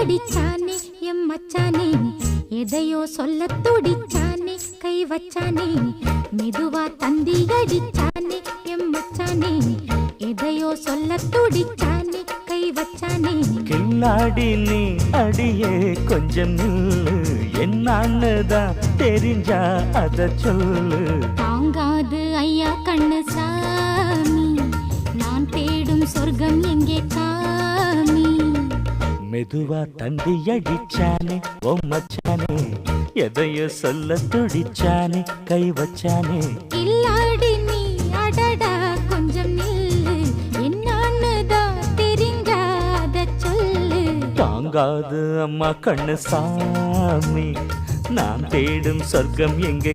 அடிச்சானே M மச்சானே எதையோ சொல்ல துடிச்சானே கை வச்சானே மெதுவா தந்தி அடிச்சானே எம் மச்சானே எதையோ சொல்ல துடிச்சானே கை வச்சானே கில்லாடி நீ அடியே கொஞ்சம் நில்லு என்னன்னுதான் தெரிஞ்சா அத சொல்லு தாங்காது ஐயா கண்ணு சாமி நான் தேடும் சொர்க்கம் எங்கே காமி மெதுவா தந்தி அடிச்சானே ஓ மச்சானே எதையோ சொல்ல துடிச்சானே கை வச்சானே இல்லாடி நீ அடடா கொஞ்சம் நில்லு என்னன்னுதான் தெரிஞ்சாத சொல்லு தாங்காது அம்மா கண்ணு சாமி நான் தேடும் சொர்க்கம் எங்கே